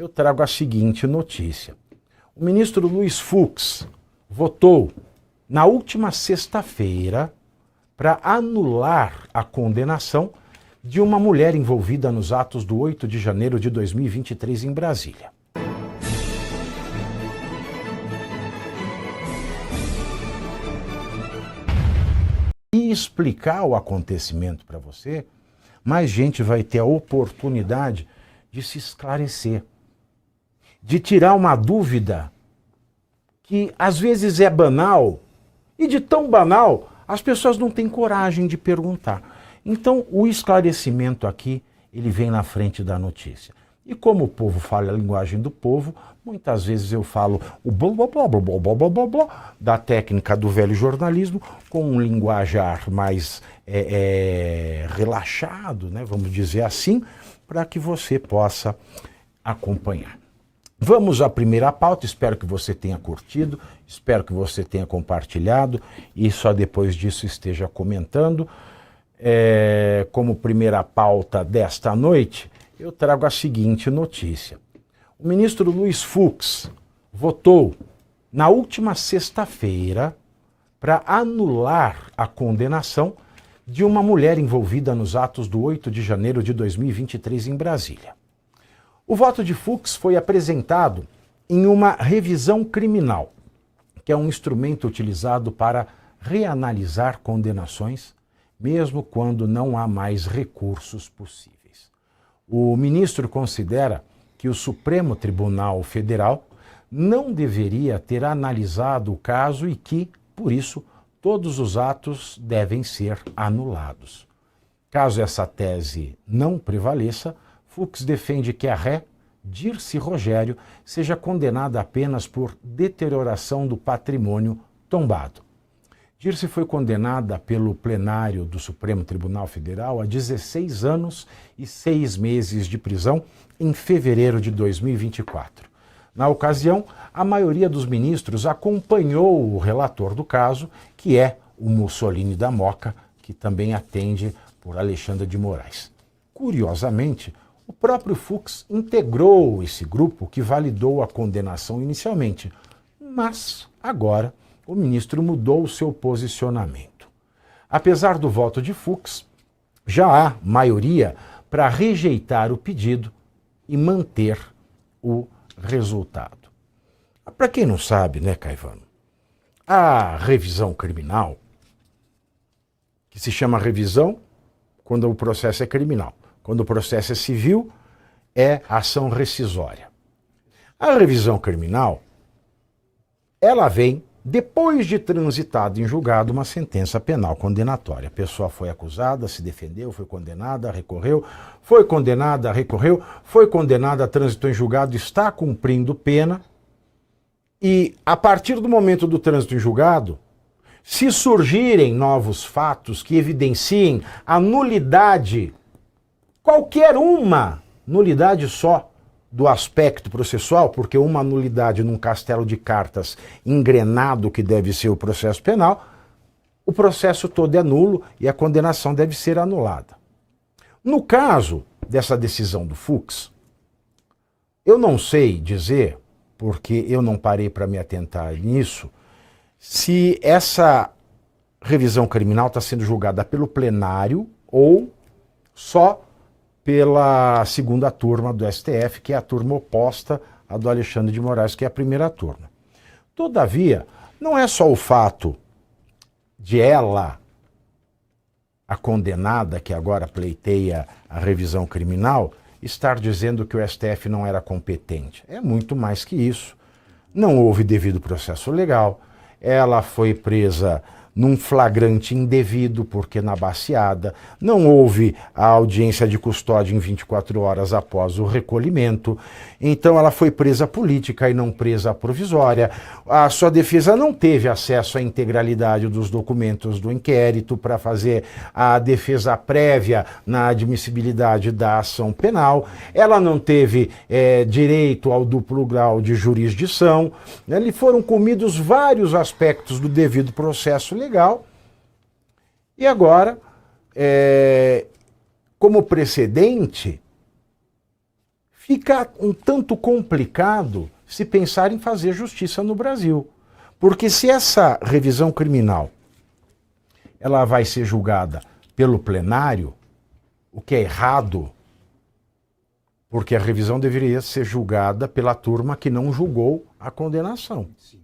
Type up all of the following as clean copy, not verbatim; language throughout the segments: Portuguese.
eu trago a seguinte notícia. O ministro Luiz Fux votou na última sexta-feira para anular a condenação de uma mulher envolvida nos atos do 8 de janeiro de 2023 em Brasília. E explicar o acontecimento para você, mais gente vai ter a oportunidade de se esclarecer, de tirar uma dúvida que às vezes é banal, e de tão banal, as pessoas não têm coragem de perguntar. Então, o esclarecimento aqui, ele vem na frente da notícia. E como o povo fala a linguagem do povo, muitas vezes eu falo o blá blá blá blá blá blá blá blá da técnica do velho jornalismo com um linguajar mais relaxado, né, vamos dizer assim, para que você possa acompanhar. Vamos à primeira pauta, espero que você tenha curtido, espero que você tenha compartilhado e só depois disso esteja comentando. Como primeira pauta desta noite, eu trago a seguinte notícia. O ministro Luiz Fux votou na última sexta-feira para anular a condenação de uma mulher envolvida nos atos do 8 de janeiro de 2023 em Brasília. O voto de Fux foi apresentado em uma revisão criminal, que é um instrumento utilizado para reanalisar condenações, mesmo quando não há mais recursos possíveis. O ministro considera que o Supremo Tribunal Federal não deveria ter analisado o caso e que, por isso, todos os atos devem ser anulados. Caso essa tese não prevaleça, Fux defende que a ré, Dirce Rogério, seja condenada apenas por deterioração do patrimônio tombado. Dirce foi condenada pelo plenário do Supremo Tribunal Federal a 16 anos e 6 meses de prisão em fevereiro de 2024. Na ocasião, a maioria dos ministros acompanhou o relator do caso, que é o Mussolini da Moca, que também atende por Alexandre de Moraes. Curiosamente, o próprio Fux integrou esse grupo que validou a condenação inicialmente, mas agora o ministro mudou seu posicionamento. Apesar do voto de Fux, já há maioria para rejeitar o pedido e manter o resultado. Para quem não sabe, né, Caivano, a revisão criminal, que se chama revisão quando o processo é criminal, quando o processo é civil, é ação rescisória. A revisão criminal, ela vem depois de transitado em julgado uma sentença penal condenatória. A pessoa foi acusada, se defendeu, foi condenada, recorreu, foi condenada, recorreu, foi condenada, transitou em julgado, está cumprindo pena. E a partir do momento do trânsito em julgado, se surgirem novos fatos que evidenciem a nulidade, qualquer uma nulidade só, do aspecto processual, porque uma nulidade num castelo de cartas engrenado que deve ser o processo penal, o processo todo é nulo e a condenação deve ser anulada. No caso dessa decisão do Fux, eu não sei dizer, porque eu não parei para me atentar nisso, se essa revisão criminal está sendo julgada pelo plenário ou só pela segunda turma do STF, que é a turma oposta à do Alexandre de Moraes, que é a primeira turma. Todavia, não é só o fato de ela, a condenada que agora pleiteia a revisão criminal, estar dizendo que o STF não era competente. É muito mais que isso. Não houve devido processo legal, ela foi presa num flagrante indevido, porque na baseada não houve a audiência de custódia em 24 horas após o recolhimento, então ela foi presa política e não presa provisória. A sua defesa não teve acesso à integralidade dos documentos do inquérito para fazer a defesa prévia na admissibilidade da ação penal, ela não teve direito ao duplo grau de jurisdição, né? Lhe foram comidos vários aspectos do devido processo legal. E agora, como precedente, fica um tanto complicado se pensar em fazer justiça no Brasil. Porque se essa revisão criminal ela vai ser julgada pelo plenário, o que é errado, porque a revisão deveria ser julgada pela turma que não julgou a condenação. Sim.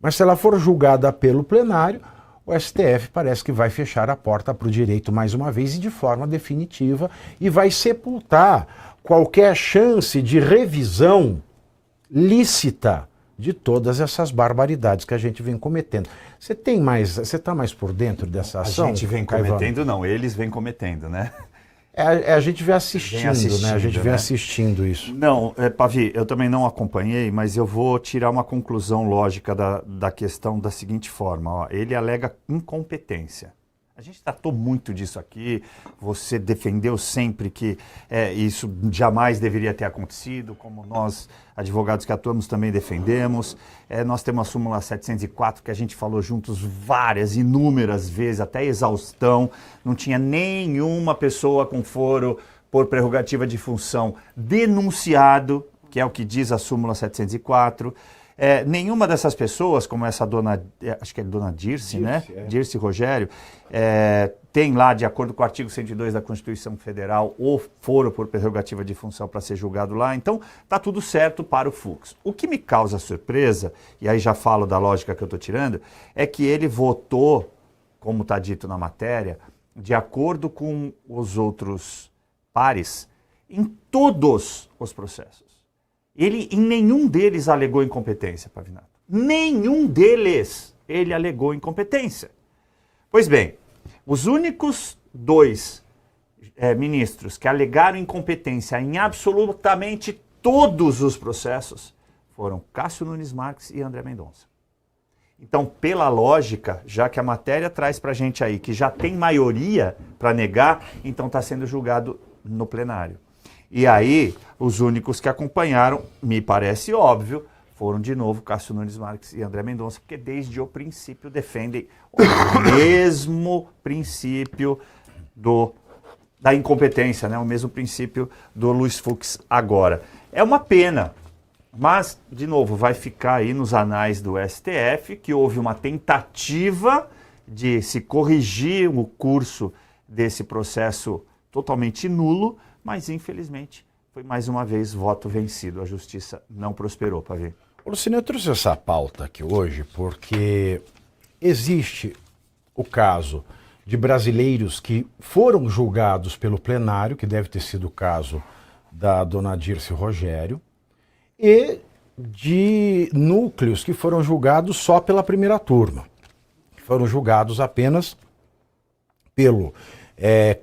Mas se ela for julgada pelo plenário, o STF parece que vai fechar a porta para o direito mais uma vez e de forma definitiva e vai sepultar qualquer chance de revisão lícita de todas essas barbaridades que a gente vem cometendo. Você está mais por dentro dessa ação? A gente vem cometendo, não, eles vêm cometendo, né? A gente vem assistindo, né? A gente vem assistindo isso. Não, Pavi, eu também não acompanhei, mas eu vou tirar uma conclusão lógica da questão da seguinte forma. Ó, ele alega incompetência. A gente tratou muito disso aqui, você defendeu sempre que isso jamais deveria ter acontecido, como nós, advogados que atuamos, também defendemos. Nós temos a súmula 704, que a gente falou juntos inúmeras vezes, até exaustão. Não tinha nenhuma pessoa com foro por prerrogativa de função denunciado, que é o que diz a súmula 704. Nenhuma dessas pessoas, como essa dona, acho que é dona Dirce, né? Dirce Rogério, tem lá, de acordo com o artigo 102 da Constituição Federal, o foro por prerrogativa de função para ser julgado lá. Então, está tudo certo para o Fux. O que me causa surpresa, e aí já falo da lógica que eu estou tirando, é que ele votou, como está dito na matéria, de acordo com os outros pares, em todos os processos. Ele, em nenhum deles, alegou incompetência, Pavinato. Nenhum deles ele alegou incompetência. Pois bem, os únicos dois ministros que alegaram incompetência em absolutamente todos os processos foram Cássio Nunes Marques e André Mendonça. Então, pela lógica, já que a matéria traz para a gente aí que já tem maioria para negar, então está sendo julgado no plenário. E aí, os únicos que acompanharam, me parece óbvio, foram de novo Cássio Nunes Marques e André Mendonça, porque desde o princípio defendem o mesmo princípio da incompetência, né? O mesmo princípio do Luiz Fux agora. É uma pena, mas, de novo, vai ficar aí nos anais do STF que houve uma tentativa de se corrigir o curso desse processo totalmente nulo, mas, infelizmente, foi mais uma vez voto vencido. A justiça não prosperou, Pavê. Luciano, eu trouxe essa pauta aqui hoje porque existe o caso de brasileiros que foram julgados pelo plenário, que deve ter sido o caso da dona Dirce Rogério, e de núcleos que foram julgados só pela primeira turma. Foram julgados apenas pelo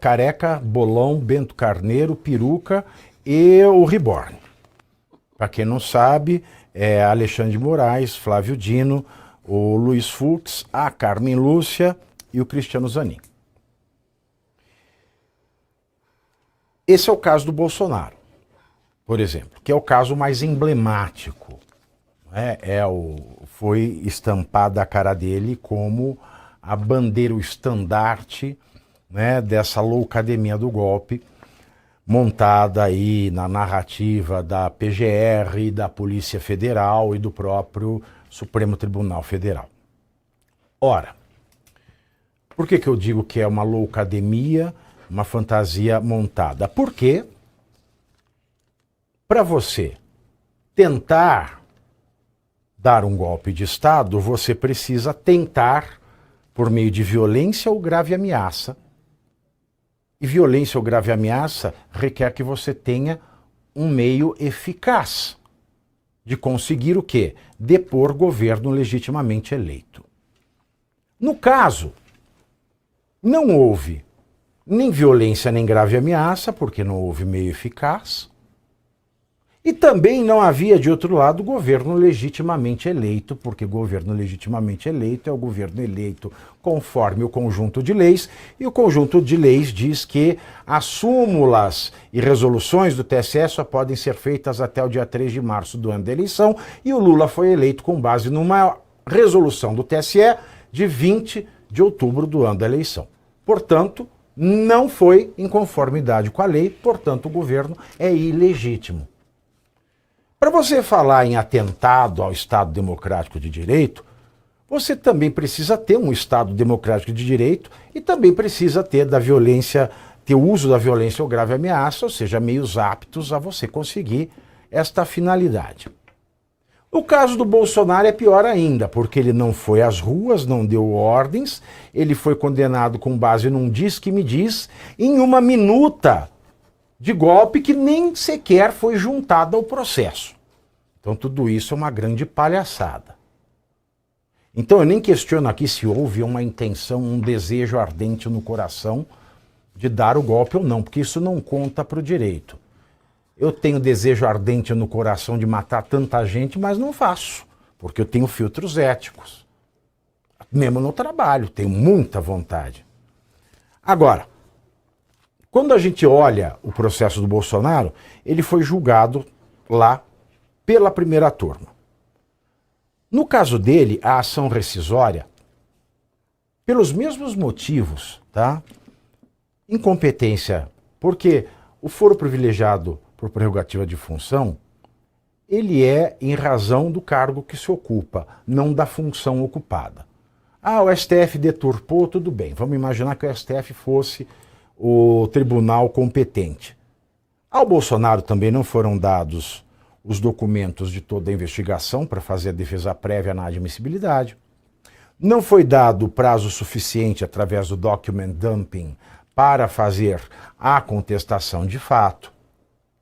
Careca, Bolão, Bento Carneiro, Peruca e o Reborn. Para quem não sabe, Alexandre de Moraes, Flávio Dino, o Luiz Fux, a Carmen Lúcia e o Cristiano Zanin. Esse é o caso do Bolsonaro, por exemplo, que é o caso mais emblemático. Foi estampada a cara dele como a bandeira, o estandarte, né, dessa loucademia do golpe, montada aí na narrativa da PGR, da Polícia Federal e do próprio Supremo Tribunal Federal. Ora, por que eu digo que é uma loucademia, uma fantasia montada? Porque, para você tentar dar um golpe de Estado, você precisa tentar, por meio de violência ou grave ameaça. E violência ou grave ameaça requer que você tenha um meio eficaz de conseguir o quê? Depor governo legitimamente eleito. No caso, não houve nem violência nem grave ameaça, porque não houve meio eficaz. E também não havia, de outro lado, governo legitimamente eleito, porque governo legitimamente eleito é o governo eleito conforme o conjunto de leis, e o conjunto de leis diz que as súmulas e resoluções do TSE só podem ser feitas até o dia 3 de março do ano da eleição, e o Lula foi eleito com base numa resolução do TSE de 20 de outubro do ano da eleição. Portanto, não foi em conformidade com a lei, portanto o governo é ilegítimo. Para você falar em atentado ao Estado Democrático de Direito, você também precisa ter um Estado Democrático de Direito e também precisa ter ter o uso da violência ou grave ameaça, ou seja, meios aptos a você conseguir esta finalidade. O caso do Bolsonaro é pior ainda, porque ele não foi às ruas, não deu ordens, ele foi condenado com base num diz que me diz, em uma minuta de golpe que nem sequer foi juntada ao processo. Então tudo isso é uma grande palhaçada. Então eu nem questiono aqui se houve uma intenção, um desejo ardente no coração de dar o golpe ou não, porque isso não conta para o direito. Eu tenho desejo ardente no coração de matar tanta gente, mas não faço, porque eu tenho filtros éticos. Mesmo no trabalho, tenho muita vontade. Agora, quando a gente olha o processo do Bolsonaro, ele foi julgado lá pela primeira turma. No caso dele, a ação rescisória, pelos mesmos motivos, tá? Incompetência, porque o foro privilegiado por prerrogativa de função, ele é em razão do cargo que se ocupa, não da função ocupada. Ah, o STF deturpou, tudo bem. Vamos imaginar que o STF fosse o tribunal competente. Ao Bolsonaro também não foram dados os documentos de toda a investigação para fazer a defesa prévia na admissibilidade. Não foi dado prazo suficiente através do document dumping para fazer a contestação de fato.